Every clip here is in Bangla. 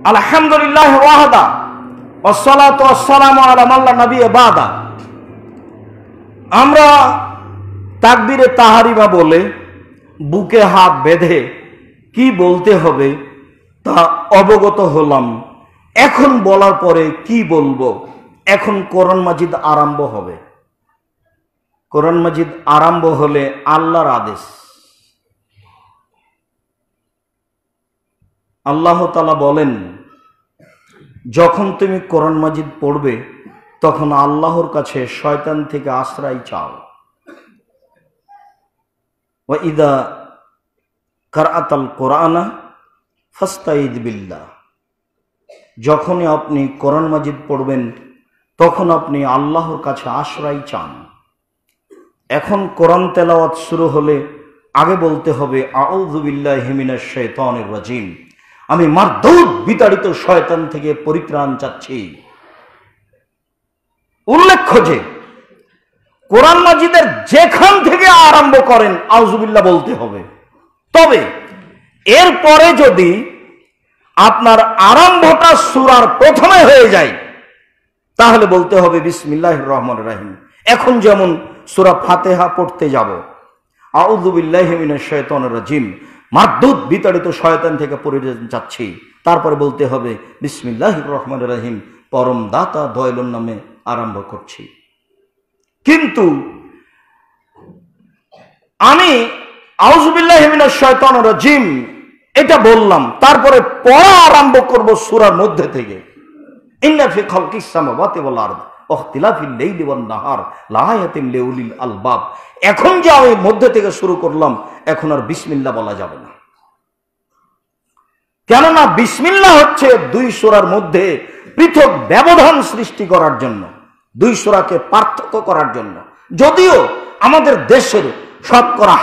আলহামদুলিল্লাহ ওয়াহদা ওয়াসসালাতু ওয়াসসালামু আলা মান লা নাবিয়্যা বাদা। আমরা তাকবীরে তাহারিমা বলে বুকে হাত বেঁধে কি বলতে হবে তা অবগত হলাম। এখন বলার পরে কি বলবো? এখন কোরআন মাজিদ আরম্ভ হবে। কোরআন মাজিদ আরম্ভ হলে আল্লাহর আদেশ। আল্লাহ তাআলা বলেন, যখন তুমি কোরআন মাজিদ পড়বে তখন আল্লাহর কাছে শয়তান থেকে আশ্রয় চাও। ওয়া ইদা কারাতাল কোরআনা ফাস্তাইদ বিল্লাহ। যখনই আপনি কোরআন মাজিদ পড়বেন তখন আপনি আল্লাহর কাছে আশ্রয় চান। এখন কোরআন তেলাওয়াত শুরু হলে আগে বলতে হবে আউযু বিল্লাহি মিনাশ শাইতানির রাজিম। আমি মারদুদ বিতাড়িত শয়তান থেকে পরিত্রাণ চাচ্ছি। উল্লেখ্য যে কোরআন মাজিদের যেখান থেকে আরম্ভ করেন আউযু বিল্লাহ বলতে হবে। তবে এরপরে যদি আপনার আরম্ভটা সূরার প্রথমে হয়ে যায় তাহলে বলতে হবে বিসমিল্লাহির রহমানির রহিম। এখন যেমন সূরা ফাতিহা পড়তে যাব, আউযু বিল্লাহি মিনাশ শাইতানির রাজিম, মারদুদ বিতাড়িত শয়তান থেকে পরিত্রাণ চাচ্ছি, তারপরে বলতে হবে বিসমিল্লাহির রহমানির রহিম, পরম দাতা দয়ালুর নামে আরম্ভ করছি। কিন্তু আমি আউযু বিল্লাহি মিনাশ শাইতানির রাজিম এটা বললাম, তারপরে পড়া আরম্ভ করব সূরার মধ্যে থেকে। ইন্না ফি খালকিস সামাওয়াতি ওয়াল আরদ ওয়াখতিলাফিল লাইলি ওয়ান নাহার লাআয়াতিন লিউলিল আলবাব। এখন যে আমি মধ্যে থেকে শুরু করলাম, এখন আর বিসমিল্লাহ বলা যাবে না। কেননা বিসমিল্লাহ হচ্ছে দুই সূরার মধ্যে পৃথক ব্যবধান সৃষ্টি করার জন্য, দুই সূরাকে পার্থক্য করার জন্য। যদিও আমাদের দেশের শতকরা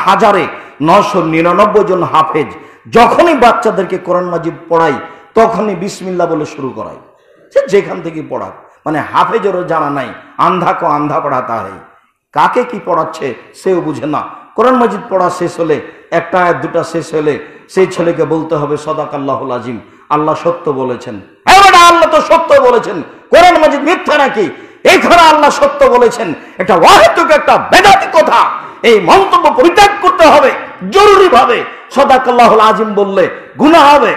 999 জন হাফেজ যখনই বাচ্চাদেরকে কোরআন মাজিদ পড়াই তখনই বিসমিল্লাহ বলে শুরু করায়, সে যেখান থেকে পড়াক। মানে হাফেজেরও জানা নাই, আন্ধা কো আন্ধা পড়াতা হয়, কাকে কি পড়াচ্ছে সেও বুঝে না। কোরআন মাজিদ পড়া শেষ হলে, একটা আয়াত দুটা শেষ হলে সেই ছেলেকে বলতে হবে সাদাকাল্লাহুল আযীম, আল্লাহ সত্য বলেছেন। আল্লাহ তো সত্য বলেছেন, কোরআন মাজিদ মিথ্যা নাকি? এইখানে আল্লাহ সত্য বলেছেন, এটা ওয়াহিদুক, একটা বেদাতি কথা। এই মন্তব্য পরিত্যাগ করতে হবে জরুরি ভাবে। সাদাকাল্লাহুল আযীম বললে গুনাহ হবে।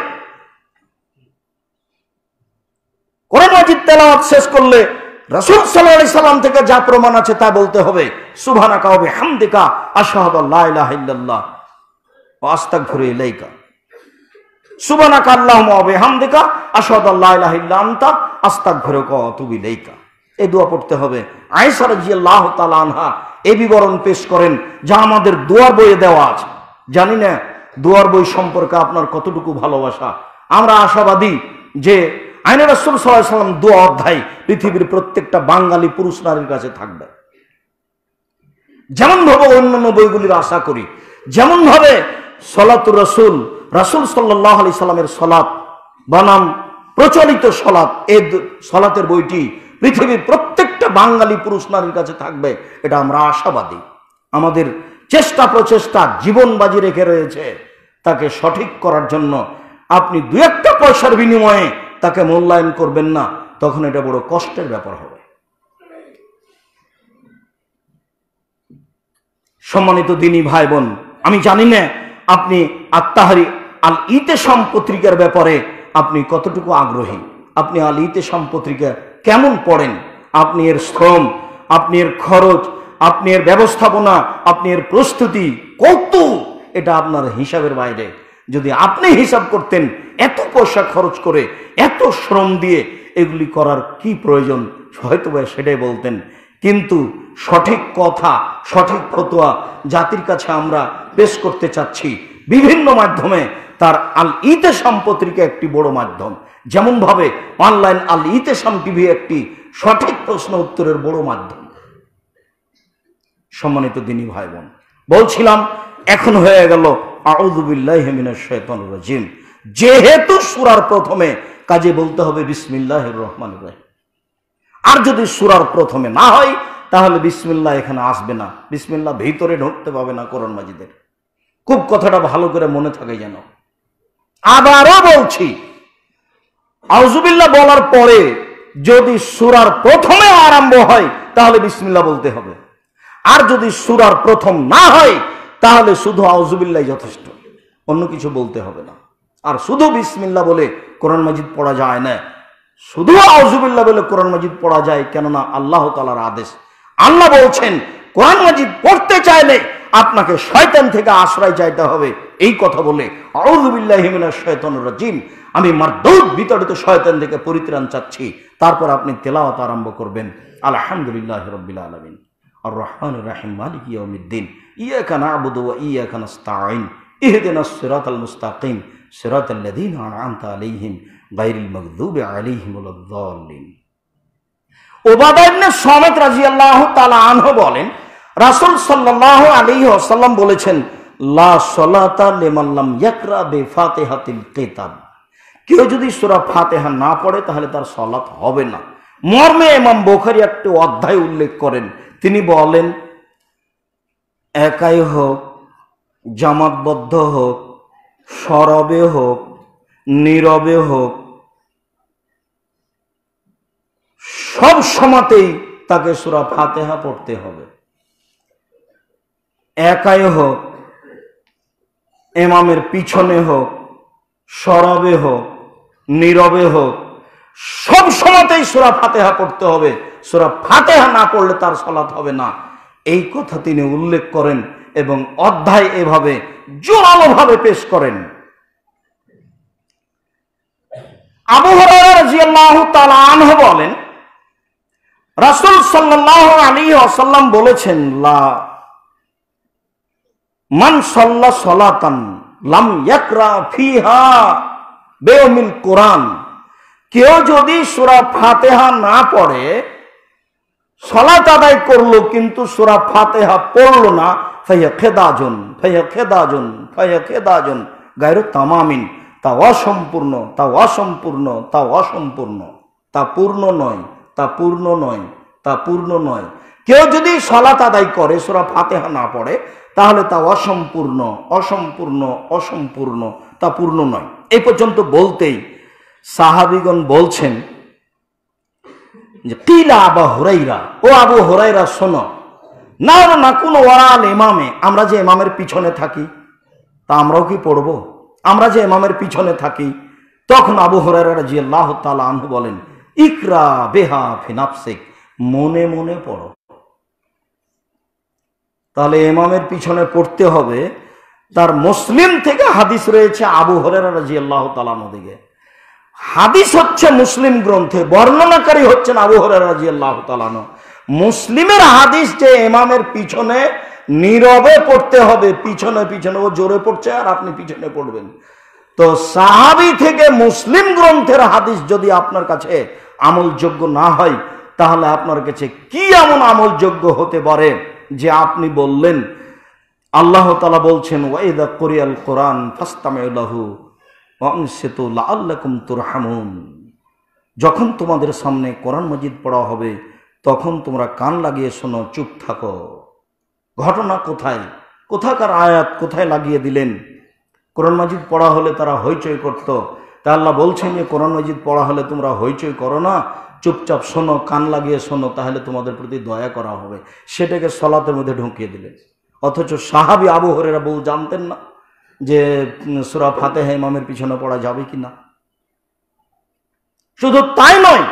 কোরআন মাজিদ তেলাওয়াত শেষ করলে রাসূল সাল্লাল্লাহু আলাইহি সাল্লাম থেকে যা প্রমাণ আছে তা বলতে হবে সুবহানাকা ওয়া বিহামদিকা আশহাদু আল্লা ইলাহা ইল্লাল্লাহ ওয়া আস্তাগফিরু ইলাইকা। সুবহানাকা আল্লাহুম্মা ওয়া বিহামদিকা আশহাদু আল্লা ইলাহা ইল্লা আনতা আস্তাগফিরুকা ওয়া আতুবু ইলাইকা। এই দোয়া পড়তে হবে। আয়েশা রাদিয়াল্লাহু তাআলা আনহা এই বিবরণ পেশ করেন যা আমাদের দোয়ার বইয়ে দেওয়া আছে। জানি না দোয়ার বই সম্পর্কে আপনার কতটুকু ভালোবাসা। আমরা আশাবাদী যে আইনে রাসূল সাল্লাল্লাহু আলাইহি ওয়াসাল্লাম দোয়া অধ্যায় পৃথিবীর প্রত্যেকটা বাঙালি পুরুষ নারীর কাছে থাকবে। যেমন ভাবে অন্যান্য বইগুলির আশা করি, যেমন ভাবে সলাতুর রাসূল, রাসূল সাল্লাল্লাহু আলাইহি সাল্লামের সলাত বনাম প্রচলিত সলাত, এই সলাতের বইটি পৃথিবীর প্রত্যেকটা বাঙালি পুরুষ নারীর কাছে থাকবে, এটা আমরা আশাবাদী। আমাদের চেষ্টা প্রচেষ্টা জীবন বাজি রেখে রয়েছে তাকে সঠিক করার জন্য। আপনি দু একটা পয়সার বিনিময়ে তাকে মূল্যায়ন করবেন না, তখন এটা বড় কষ্টের ব্যাপার হবে। সম্মানিত দিনী ভাই বোন, আমি জানি না আপনি আত-তাহরি আল ইতেশাম পত্রিকার ব্যাপারে আপনি কতটুকু আগ্রহী, আপনি আল ইতেশাম পত্রিকা কেমন পড়েন, আপনি এর শ্রম, আপনি এর খরচ, আপনি এর ব্যবস্থাপনা, আপনি এর প্রস্তুতি কত, এটা আপনার হিসাবের বাইরে। যদি আপনি হিসাব করতেন এত পয়সা খরচ করে, এত শ্রম দিয়ে এগুলি করার কি প্রয়োজন, হয়তো সেটাই বলতেন। কিন্তু সঠিক কথা, সঠিক ফতোয়া জাতির কাছে আমরা পেশ করতে চাচ্ছি বিভিন্ন মাধ্যমে। তার আল ইতেশাম পত্রিকা একটি বড় মাধ্যম, যেমন ভাবে অনলাইন আল ইতেশাম টিভি একটি সঠিক প্রশ্ন উত্তরের বড় মাধ্যম। সম্মানিত দিনী ভাই বোন, বলছিলাম এখন হয়ে গেল আউযু বিল্লাহি মিনাশ শাইতানির রাজিম। যেহেতু সূরার প্রথমে, কাজে বলতে হবে বিসমিল্লাহির রহমানির রহিম। আর যদি সূরার প্রথমে না হয় তাহলে বিসমিল্লাহ এখানে আসবে না, বিসমিল্লাহ ভিতরে ঢুকতে পাবে না কোরআন মাজিদের। খুব কথাটা ভালো করে মনে থাকে যেন। আবারও বলছি, আউযুবিল্লাহ বলার পরে যদি সূরার প্রথমে আরম্ভ হয় তাহলে বিসমিল্লাহ বলতে হবে, আর যদি সূরার প্রথম না হয় তাহলে শুধু আউযুবিল্লাহ যথেষ্ট, অন্য কিছু বলতে হবে না। আর শুধু বিসমিল্লাহ বলে কোরআন মাজিদ পড়া যায় না, শুধু আউযুবিল্লাহ বলে কোরআন মাজিদ পড়া যায়, কেননা আল্লাহ তাআলার আদেশ। আল্লাহ বলছেন কোরআন মাজিদ পড়তে চাইলে আপনাকে শয়তান থেকে আশ্রয় চাইতে হবে। এই কথা বলে আউযু বিল্লাহি মিনাশ শাইতানির রাজিম, আমি মারদুদ বিতাড়িত শয়তান থেকে পরিত্রাণ চাচ্ছি, তারপর আপনি তেলাওয়াত আরম্ভ করবেন। আলহামদুলিল্লাহি রাব্বিল আলামিন আর রহমানির রহিম মালিকি ইয়াউমিদ্দিন ইয়াকা না'বুদু ওয়া ইয়াকা নাস্তাঈন ইহদিনাস সিরাতাল মুস্তাকিম সিরাতাল লাযীনা আন'আমতা আলাইহিম গায়রিল মাগদুবি আলাইহিম ওয়ালাদ-দাল্লিন। উবাদা ইবনে সামিত রাদিয়াল্লাহু তাআলা আনহু বলেন, রাসূল সাল্লাল্লাহু আলাইহি ওয়াসাল্লাম বলেছেন, লা সালাতা লিমান লাম ইয়াকরা বিফাতিহাতিল কিতাব, কেউ যদি সূরা ফাতিহা না পড়ে তাহলে তার সালাত হবে না। মর্মে ইমাম বুখারী একটি অধ্যায় উল্লেখ করেন, তিনি বলেন, একাই হোক, জামাতবদ্ধ হোক, সরবে হোক, নীরবে হোক, সব সময়তেই তাকে সূরা ফাতিহা পড়তে হবে। একাই হোক, ইমামের পিছনে হোক, সরবে হোক, নীরবে হোক, সব সময়তেই সূরা ফাতিহা পড়তে হবে। সূরা ফাতিহা না পড়লে তার সালাত হবে না, এই কথা তিনি উল্লেখ করেন এবং অধ্যায় এভাবে জোরালোভাবে পেশ করেন। আবু হুরায়রা রাদিয়াল্লাহু তাআলা আনহু বলেন, রাসূল সাল্লাল্লাহু আলাইহি ওয়াসাল্লাম বলেছেন, লা মান সাল্লা সালাতান লাম ইয়াকরা ফিহা বিউমিল কোরআন, কেউ যদি সূরা ফাতিহা না পড়ে, সালাত আদায় করলো কিন্তু সূরা ফাতিহা পড়লো না, ফাইয়া খেদাজুন ফাইয়া খেদাজুন ফাইয়া খেদাজুন গায়রু তামামিন, তা অসম্পূর্ণ, তা অসম্পূর্ণ, তা অসম্পূর্ণ, তা পূর্ণ নয়, তা পূর্ণ নয়, তা পূর্ণ নয়। কেউ যদি সালাত আদায় করে সূরা ফাতিহা না পড়ে তাহলে তা অসম্পূর্ণ, অসম্পূর্ণ, অসম্পূর্ণ, তা পূর্ণ নয়। এই পর্যন্ত বলতেই সাহাবীগণ বলছেন যে, কিলা আবু হুরায়রা, ও আবু হুরায়রা শোনো, না না কোন ওয়ারাল ইমামে, আমরা যে ইমামের পিছনে থাকি তা আমরাও কি পড়ব? আমরা যে ইমামের পিছনে থাকি। তখন আবু হুরায়রা রাদিয়াল্লাহু তাআলা আনহু বলেন, ইকরা বিহা ফি নাফসিক, মনে মনে পড়ো। তাহলে ইমামের পিছনে পড়তে হবে। তার মুসলিম থেকে হাদিস রয়েছে আবু হুরায়রা রাদিয়াল্লাহু তাআলা আনহু থেকে। হাদিস হচ্ছে মুসলিম গ্রন্থে, বর্ণনাকারী হচ্ছেন আবু হুরায়রা রাদিয়াল্লাহু তাআলা আনহু। মুসলিমের হাদিস যে ইমামের পিছনে নীরবে পড়তে হবে, পিছনে পিছনে, ও জোরে পড়ছে আর আপনি পিছনে পড়বেন। তো সাহাবী থেকে মুসলিম গ্রন্থের হাদিস যদি আপনার কাছে আমলযোগ্য না হয়, তাহলে আপনার কাছে কি এমন আমলযোগ্য হতে পারে যে আপনি বললেন, আল্লাহ তাআলা বলছেন, ওয়াইদা কুরিয়াল কোরআন ফাসতামিউ লাহু ওয়া আনসিতু লাআল্লাকুম তুরহামুন, যখন তোমাদের সামনে কোরআন মাজিদ পড়া হবে তখন তোমরা কান লাগিয়ে শোনো, চুপ থাকো। ঘটনা কোথায়, কোথাকার আয়াত কোথায় লাগিয়ে দিলেন? কোরআন মাজিদ পড়া হলে তারা হইচই করত, তা আল্লাহ বলছেন যে কোরআন মাজিদ পড়া হলে তোমরা হইচই করো না, চুপচাপ শোনো, কান লাগিয়ে শোনো, তাহলে তোমাদের প্রতি দয়া করা হবে। সেটাকে সালাতের মধ্যে ঢুকিয়ে দিলেন। অথচ সাহাবী আবু হুরায়রা বউ জানতেন না যে সূরা ফাতিহা ইমামের পিছনে পড়া যাবে কিনা। শুধু তাই নয়,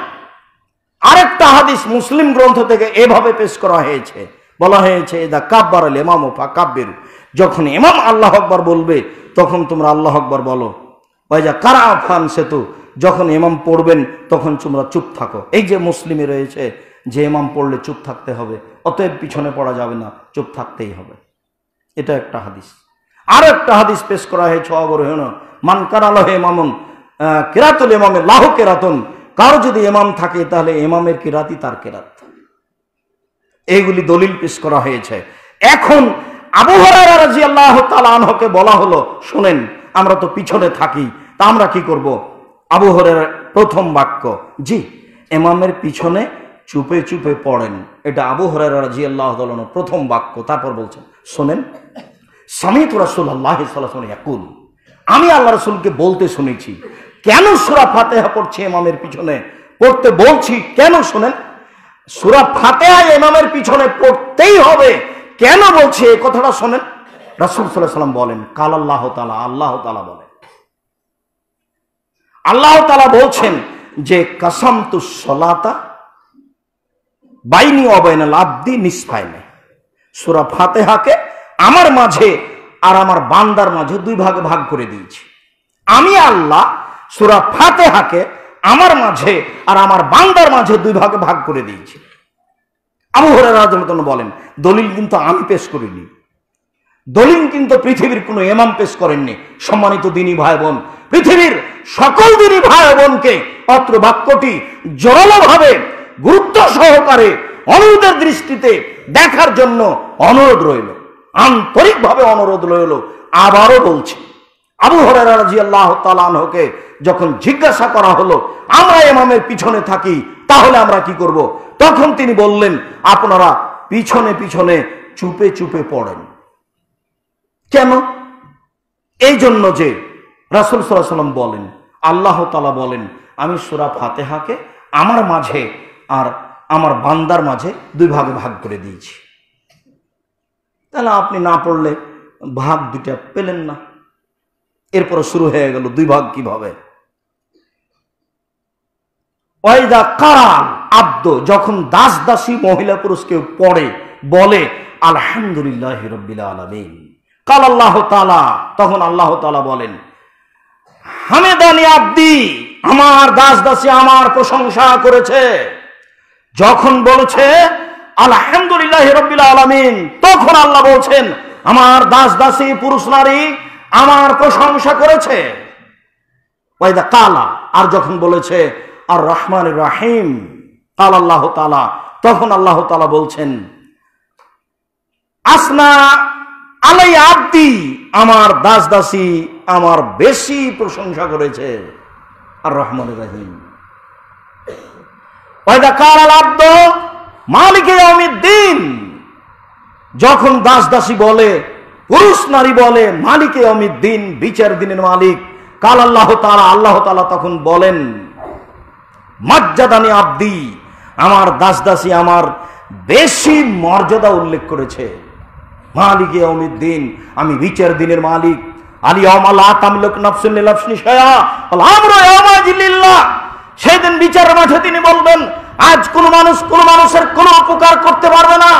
আরেকটা হাদিস মুসলিম গ্রন্থ থেকে এভাবে পেশ করা হয়েছে, বলা হয়েছে, ইদা কাব্বারাল ইমামু ফাকাব্বিরু, যখন ইমাম আল্লাহু আকবার বলবে তখন তোমরা আল্লাহু আকবার বলো। ওয়াইজা কারা ফানসিতু, যখন ইমাম পড়বেন তখন তোমরা চুপ থাকো। এই যে মুসলিমে রয়েছে যে ইমাম পড়লে চুপ থাকতে হবে, অতএব পিছনে পড়া যাবে না, চুপ থাকতেই হবে। এটা একটা হাদিস। আরো একটা হাদিস পেশ করা হয়েছে, অবরোহণ মান কারা লাহু ইমামুন কিরাতুল ইমামে লাহু কিরাতুন, কারো যদি ইমাম থাকে তাহলে ইমামের কিরাতই তার কিরাত। এইগুলি দলিল পেশ করা হয়েছে। এখন আবু হুরায়রা রাদিয়াল্লাহু তাআলা আনহুকে বলা হলো, শুনেন, আমরা তো পিছনে থাকি, তা আমরা কি করব? আবু হুরায়রা প্রথম বাক্য, জি, ইমামের পিছনে চুপে চুপে পড়েন। এটা আবু হুরায়রা রাদিয়াল্লাহু তাআলা আনহু প্রথম বাক্য। তারপর বলছেন, শুনেন, সামিতু রাসূলুল্লাহ সাল্লাল্লাহু আলাইহি ওয়াসাল্লাম ইয়াকুল, আমি আল্লাহ রাসূলকে বলতে শুনেছি, কেন সূরা ফাতিহা পড়ছি ইমামের পিছনে, পড়তে বলছি কেন শোনেন। সূরা ফাতিহা ইমামের পিছনে পড়তেই হবে কেন বলছি এই কথাটা শোনেন। রাসূল সাল্লাল্লাহু আলাইহি ওয়াসাল্লাম বলেন, কাল আল্লাহ তাআলা, আল্লাহ তাআলা বলেন, আল্লাহ তাআলা বলছেন যে কাসামতুস সালাতা বাইনি ওয়া বাইনাল আবদি নিসফাইনে, সূরা ফাতিহাকে আমার মাঝে আর আমার বান্দার মাঝে দুই ভাগে ভাগ করে দিয়েছি। আমি আল্লাহ সূরা ফাতিহাকে আমার মাঝে আর আমার বান্দার মাঝে দুই ভাগে ভাগ করে দিয়েছি। আবু হুরায়রা রাদিয়াল্লাহু আনহু বলেন, দলিল কিন্তু আমি পেশ করিনি, দলিল কিন্তু পৃথিবীর কোনো ইমাম পেশ করেননি। সম্মানিত দিনী ভাই বোন, পৃথিবীর সকল দিনী ভাই বোনকে অত্র বাক্যটি জোরালোভাবে গুরুত্ব সহকারে অনুরোধের দৃষ্টিতে দেখার জন্য অনুরোধ রইল, আন্তরিকভাবে অনুরোধ রইল। আবারও বলছি, আবু হুরায়রা রাদিয়াল্লাহু তাআলা আনহুকে যখন জিজ্ঞাসা করা হলো, আমরা ইমামের পিছনে থাকি তাহলে আমরা কি করব, তখন তিনি বললেন, আপনারা পিছনে পিছনে চুপে চুপে পড়েন। কেন? এই জন্য যে রাসূল সাল্লাল্লাহু আলাইহি ওয়াসাল্লাম বলেন, আল্লাহ তাআলা বলেন, আমি সূরা ফাতিহাকে আমার মাঝে আর আমার বান্দার মাঝে দুই ভাগে ভাগ করে দিয়েছি। তাহলে আপনি না পড়লে ভাগ দুটা পেলেন না। এরপরে শুরু হয়ে গেল দুই ভাগ কিভাবে। ওয়াইদা কাল আব্দ, যখন দাস দাসী মহিলা পুরুষ কেউ পড়ে বলে আলহামদুলিল্লাহি রাব্বিল আলামিন, কাল আল্লাহ তাআলা, তখন আল্লাহ তাআলা বলেন, হামেদানি আব্দি, আমার দাস দাসী আমার প্রশংসা করেছে। যখন বলেছে আলহামদুলিল্লাহি রাব্বিল আলামিন, তখন আল্লাহ বলছেন, আমার দাস দাসী পুরুষ নারী আমার প্রশংসা করেছে। ওয়াইদা কালা, আর যখন বলেছে আর রহমানির রহিম, কাল আল্লাহ তাআলা, তখন আল্লাহ তাআলা বলছেন, আসনা আলাই আব্দি, আমার দাস দাসী আমার বেশি প্রশংসা করেছে। আর রহমানির রহিম। ওয়াইদা কাল আব্দ মালিকে ইয়াউমিদ্দিন, যখন দাস দাসী বলে, পুরুষ নারী বলে মালিকে ইয়াউমিদ্দিন, বিচার দিনের মালিক, কাল আল্লাহ তাআলা, আল্লাহ তাআলা তখন বলেন, মাজ্জাদানি আব্দি, আমার দাস দাসী আমার বেশি মর্যাদা উল্লেখ করেছে। মালিকে ইয়াউমিদ্দিন, আমি বিচার দিনের মালিক। আলিয়াউমা লা তামলিকু নাফসুন লিনাফসিন শাইআ ওয়াল আমরু ইয়াওমাইযিন লিল্লাহ, সেদিন বিচারের মাঠে তিনি বলবেন, আজ কোন মানুষ কোন মানুষের কোনো উপকার করতে পারবে না,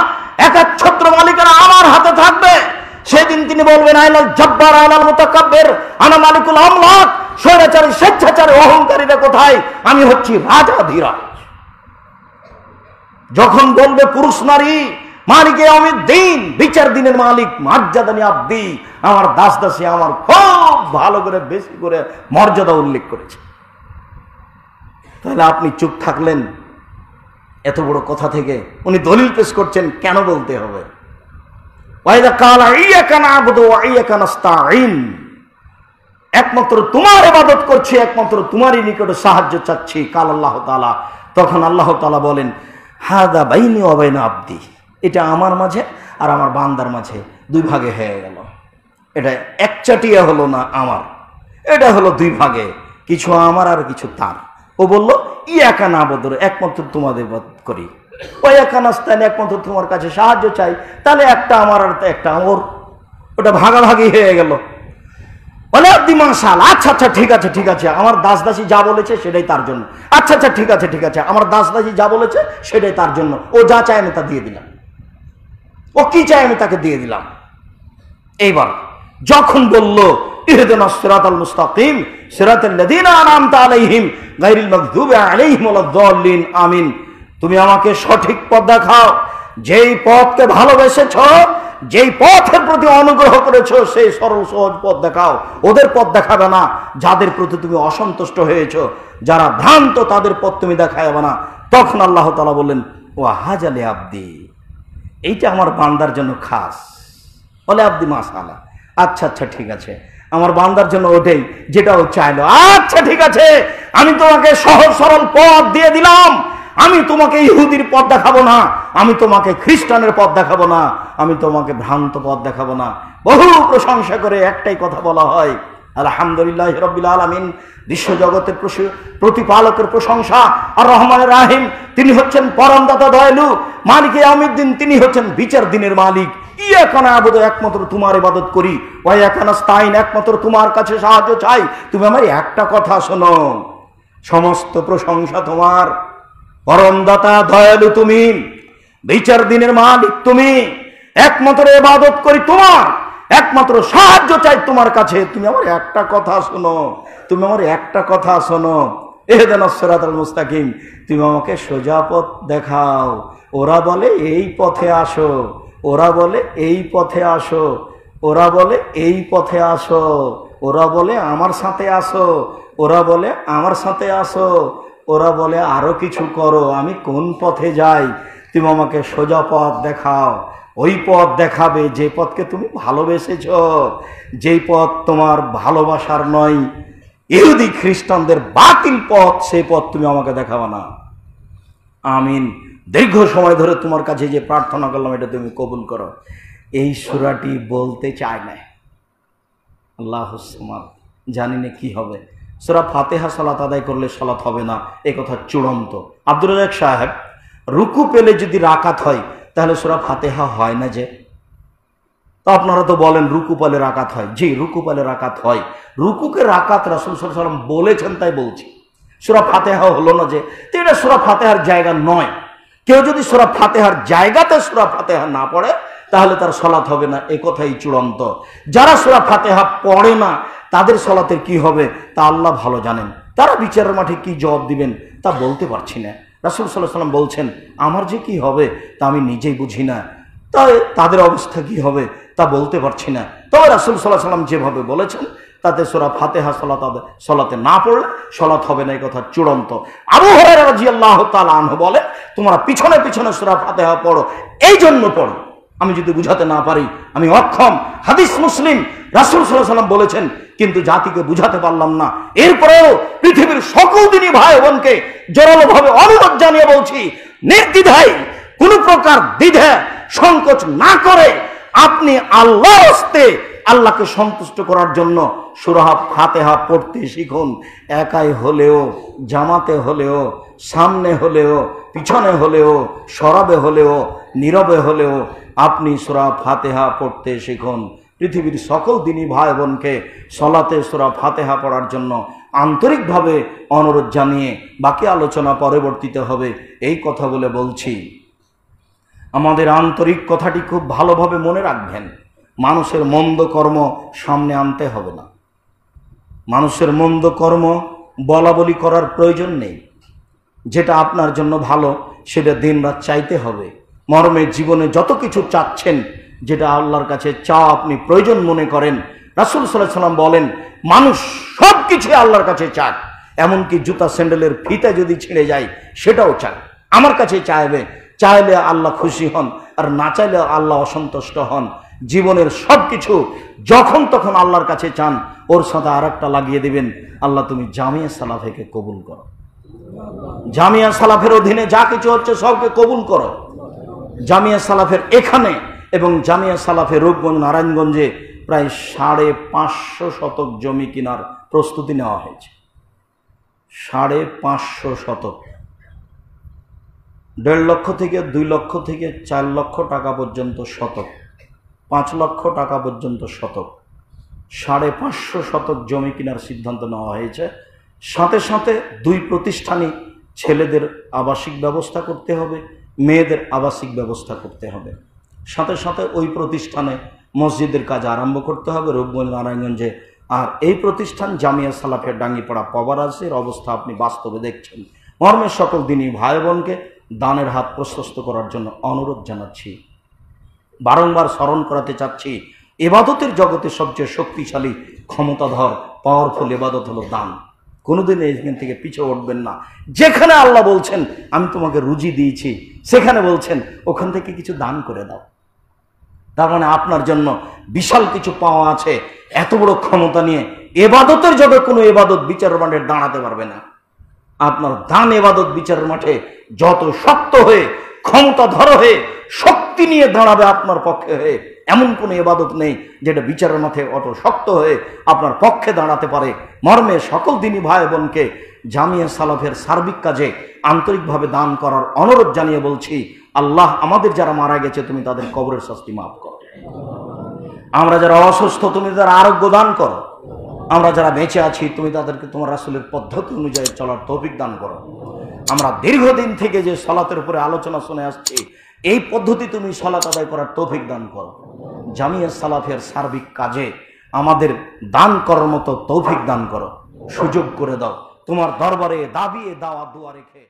একাচ্ছত্র মালিকানা আমার হাতে থাকবে। সেদিন তিনি বলবেন, আইনাল জব্বার আইনাল মুতাকাব্বির, আনা মালিকুল আমলাক, স্বৈরাচারী স্বেচ্ছাচারী অহংকারীরা কোথায়, আমি হচ্ছি রাজা ধীরাজ। যখন বলবে পুরুষ নারী মালিকে ইয়াউমিদ্দিন, বিচার দিনের মালিক, মাজ্জাদানি আব্দি, আমার দাস দাসী আমার খুব ভালো করে বেশি করে মর্যাদা উল্লেখ করেছে। তাহলে আপনি চুপ থাকলেন এত বড় কথা থেকে, উনি দলিল পেশ করছেন কেন বলতে হবে। ওয়াইদা কালা ইয়াকা না'বুদু ওয়া ইয়াকা নাস্তাঈন, একমাত্র তোমার ইবাদত করছি, একমাত্র তোমারই নিকটে সাহায্য চাচ্ছি, কাল আল্লাহ তাআলা, তখন আল্লাহ তাআলা বলেন, হাদা বাইনি ওয়া বাইনা আব্দি, এটা আমার মাঝে আর আমার বান্দার মাঝে দুই ভাগে হয়ে গেল। এটা একচাটিয়া হলো না আমার, এটা হলো দুই ভাগে, কিছু আমার আর কিছু তার। ও বলল ইয়াকা না'বুদু, একমাত্র তোমাদের ইবাদত করি, ওয়া ইয়াকা নাস্তাঈন, একমাত্র তোমার কাছে সাহায্য চাই। তাহলে একটা আমার আর একটা ওর, ওটা ভাগাভাগি হয়ে গেল। বলে আব্দি মাশাআল্লাহ, আচ্ছা আচ্ছা ঠিক আছে ঠিক আছে, আমার দাস দাসী যা বলেছে সেটাই তার জন্য, আচ্ছা আচ্ছা ঠিক আছে ঠিক আছে, আমার দাস দাসী যা বলেছে সেটাই তার জন্য, ও যা চায় আমি তা দিয়ে দিলাম, ও কি চায় আমি তাকে দিয়ে দিলাম। এইবার যখন বলল ইহদিনাস সিরাতাল মুস্তাকিম সিরাতাল লাযিনা আন'আমতা আলাইহিম গায়রিল মাগদুবি আলাইহিম ওয়ালাদ-দাল্লিন, আমিন, তুমি আমাকে সঠিক পথ দেখাও, যেই পথকে ভালোবেসেছো, যেই পথের প্রতি অনুগ্রহ করেছো, সেই সরল সহজ পথ দেখাও, ওদের পথ দেখাবে না যাদের প্রতি তুমি অসন্তুষ্ট হয়েছো, যারা ভ্রান্ত তাদের পথ তুমি দেখাবে না। তখন আল্লাহ তাআলা বললেন, ওয়া হাজালি আব্দি, এইটা আমার বান্দার জন্য খাস। বলে আব্দি মাশাআল্লাহ, আচ্ছা আচ্ছা ঠিক আছে, আমার বান্দার জন্য ওটাই যেটা ও চাইলো, আচ্ছা ঠিক আছে, আমি তোমাকে সহজ সরল পথ দিয়ে দিলাম, আমি তোমাকে ইহুদির পথ দেখাবো না, আমি তোমাকে খ্রিস্টানের পথ দেখাবো না, আমি তোমাকে ভ্রান্ত পথ দেখাবো না। বহু প্রশংসা করে একটাই কথা বলা হয়, আলহামদুলিল্লাহ রাব্বিল আলামিন, বিশ্বজগতের প্রতিপালকের প্রশংসা। আর রহমানের রাহিম, তিনি হচ্ছেন পরমদাতা দয়ালু। মালিকে ইয়াউমিদ্দিন, তিনি হচ্ছেন বিচার দিনের মালিক। ইয়াকা না'বুদু, একমাত্র তোমার ইবাদত করি। ওয়া ইয়াকা নাস্তাইন, একমাত্র তোমার কাছে সাহায্য চাই। তুমি আমার একটা কথা শোনো, সমস্ত প্রশংসা তোমার। পরমদাতা দয়ালু তুমি, বিচার দিনের মালিক তুমি, একমাত্র ইবাদত করি তোমার, একমাত্র সাহায্য চাই তোমার কাছে। তুমি আমার একটা কথা শোনো, তুমি আমার একটা কথা শোনো। ইহদিনাস সিরাতাল মুস্তাকিম, তুমি আমাকে সোজা পথ দেখাও। ওরা বলে এই পথে আসো, ওরা বলে এই পথে আসো, ওরা বলে এই পথে আসো, ওরা বলে আমার সাথে আসো, ওরা বলে আমার সাথে আসো, ওরা বলে আরো কিছু করো। আমি কোন পথে যাই? তুমি আমাকে সোজা পথ দেখাও। ওই পথ দেখাবে যে পথকে তুমি ভালোবেসেছ, যেই পথ তোমার ভালোবাসার নয়, ইহুদি খ্রিস্টানদের বাতিল পথ, সেই পথ তুমি আমাকে দেখাবে না। আমিন। দীর্ঘ সময় ধরে তোমার কাছে যে প্রার্থনা করলাম, এটা তুমি কবুল করো। এই সূরাটি বলতে চায় না। আল্লাহুস সামাদ, জানি না কি হবে। সূরা ফাতিহা সালাত আদায় করলে সালাত হবে না, এ কথা চূড়ান্ত। আব্দুর রাজ্জাক সাহেব, রুকু পেলে যদি রাকাত হয় তাহলে সূরা ফাতিহা হয় না যে? তো আপনারা তো বলেন রুকু পেলে রাকাত হয়। জি, রুকু পেলে রাকাত হয়। রুকুকে রাকাত রাসূল সাল্লাল্লাহু আলাইহি ওয়াসাল্লাম বলেছেন, তাই বলছি। সূরা ফাতিহা হলো না যে, তো এটা সূরা ফাতিহার জায়গা নয়। কেউ যদি সূরা ফাতিহার জায়গাতে সূরা ফাতিহা না পড়ে তাহলে তার সালাত হবে না, এ কথাই চূড়ান্ত। যারা সূরা ফাতিহা পড়ে না তাদের সালাতের কি হবে তা আল্লাহ ভালো জানেন। তারা বিচারের মাঠে কি জবাব দিবেন তা বলতে পারছি না। রাসূল সাল্লাল্লাহু আলাইহি ওয়াসাল্লাম বলছেন, আমার যে কি হবে তা আমি নিজেই বুঝি না, তাই তাদের অবস্থা কি হবে তা বলতে পারছি না। তবে রাসূল সাল্লাল্লাহু আলাইহি ওয়াসাল্লাম যেভাবে বলেছেন তাতে সূরা ফাতিহা সালাতে না পড়লে সালাত হবে না, এই কথা চূড়ান্ত। আবু হুরায়রা রাদিয়াল্লাহু তাআলা আনহু বলেন, তোমরা পিছনে পিছনে সূরা ফাতিহা পড়ো, এই জন্য পড়ো। আমি যদি বুঝাতে না পারি আমি অক্ষম। হাদিস মুসলিম, রাসূল সাল্লাল্লাহু আলাইহি ওয়াসাল্লাম বলেছেন, কিন্তু জাতিকে বুঝাতে পারলাম না। এরপরেও পৃথিবীর সকল দিনী ভাই বোনকে জোরালোভাবে অনুরোধ জানিয়ে বলছি, নির্দ্বিধায়, কোন প্রকার দ্বিধা সংকোচ না করে আপনি আল্লাহর হস্তে আল্লাহকে সন্তুষ্ট করার জন্য সূরা ফাতিহা পড়তে শিখুন। একাই হলেও, জামাতে হলেও, সামনে হলেও, পিছনে হলেও, সরবে হলেও, নীরবে হলেও আপনি সূরা ফাতিহা পড়তে শিখুন। পৃথিবীর সকল দিনী ভাই বোনকে সালাতে সূরা ফাতিহা পড়ার জন্য আন্তরিকভাবে অনুরোধ জানিয়ে বাকি আলোচনা পরবর্তীতে হবে, এই কথা বলে বলছি। আমাদের আন্তরিক কথাটি খুব ভালোভাবে মনে রাখবেন। মানুষের মন্দ কর্ম সামনে আনতে হবে না। মানুষের মন্দ কর্ম বলা বলি করার প্রয়োজন নেই। যেটা আপনার জন্য ভালো সেটা দিনরাত চাইতে হবে। মর্মে জীবনে যত কিছু চাচ্ছেন, যেটা আল্লাহর কাছে চাওয়া আপনি প্রয়োজন মনে করেন, রাসূল সাল্লাল্লাহু আলাইহি ওয়াসাল্লাম বলেন, মানুষ সব কিছু আল্লাহর কাছে চায়, এমনকি জুতা স্যান্ডেলের ফিতা যদি ছিঁড়ে যায় সেটাও চায়, আমার কাছে চাইবে। চাইলে আল্লাহ খুশি হন, আর না চাইলে আল্লাহ অসন্তুষ্ট হন। জীবনের সব কিছু যখন তখন আল্লাহর কাছে চান, ওর সাথে আর একটা লাগিয়ে দিবেন, আল্লাহ তুমি জামিয়া সালাফেকে কবুল করো। জামিয়া সালাফের অধীনে যা কিছু হচ্ছে সবকে কবুল করো। জামিয়া সালাফের এখানে এবং জামিয়া সালাফের রূপগঞ্জ নারায়ণগঞ্জে প্রায় 550 শতক জমি কেনার প্রস্তুতি নেওয়া হয়েছে। 550 শতক, 1.5 লক্ষ থেকে 2 লক্ষ থেকে 4 লক্ষ টাকা পর্যন্ত শতক, 5 লক্ষ টাকা পর্যন্ত শতক, 550 শতক জমি কেনার সিদ্ধান্ত নেওয়া হয়েছে। সাথে সাথে 2 প্রতিষ্ঠানই, ছেলেদের আবাসিক ব্যবস্থা করতে হবে, মেয়েদের আবাসিক ব্যবস্থা করতে হবে। সাথে সাথে ওই প্রতিষ্ঠানে মসজিদের কাজ আরম্ভ করতে হবে রূপগঞ্জ নারায়ণগঞ্জে। আর এই প্রতিষ্ঠান জামিয়া সালাফের ডাঙ্গিপাড়া পবারাজের অবস্থা আপনি বাস্তবে দেখছেন। মর্মের সকল দিনই ভাই বোনকে দানের হাত প্রশস্ত করার জন্য অনুরোধ জানাচ্ছি। বারংবার স্মরণ করাতে চাচ্ছি, ইবাদতের জগতে সবচেয়ে শক্তিশালী, ক্ষমতাধর, পাওয়ারফুল ইবাদত হলো দান। কোনোদিন এখান থেকে পিছু উঠবেন না। যেখানে আল্লাহ বলছেন আমি তোমাকে রুজি দিয়েছি, সেখানে বলছেন ওখান থেকে কিছু দান করে দাও। তার মানে আপনার জন্য বিশাল কিছু পাওয়া আছে। এত বড় ক্ষমতা নিয়ে ইবাদতের জগতে কোনো ইবাদত বিচারের মাঠে দাঁড়াতে পারবে না। আপনার দান ইবাদত বিচারের মাঠে যত শক্ত হয়ে, ক্ষমতাধর হয়ে, শক্তি নিয়ে দাঁড়াবে আপনার পক্ষে হয়ে, এমন কোনো ইবাদত নেই যেটা বিচারের মাঠে অত শক্ত হয়ে আপনার পক্ষে দাঁড়াতে পারে। মর্মে সকল দিনী ভাই বোনকে জামিয়া সালাফের সার্বিক কাজে আন্তরিকভাবে দান করার অনুরোধ জানিয়ে বলছি, আল্লাহ আমাদের যারা মারা গেছে তুমি তাদের কবরের শাস্তি মাফ করো। আমরা যারা অসুস্থ তুমি তাদের আরোগ্য দান করো। আমরা যারা বেঁচে আছি তুমি তাদেরকে তোমার রাসূলের পদ্ধতি অনুযায়ী চলার তৌফিক দান করো। আমরা দীর্ঘদিন থেকে যে সালাতের উপরে আলোচনা শুনে আসছি, এই পদ্ধতি তুমি সালাত আদায় করার তৌফিক দান করো। জামিয়া সালাফের সার্বিক কাজে আমাদের দান করার মতো তৌফিক দান করো, সুযোগ করে দাও। তোমার দরবারে দাবিয়ে দাওয়া দোয়া রেখে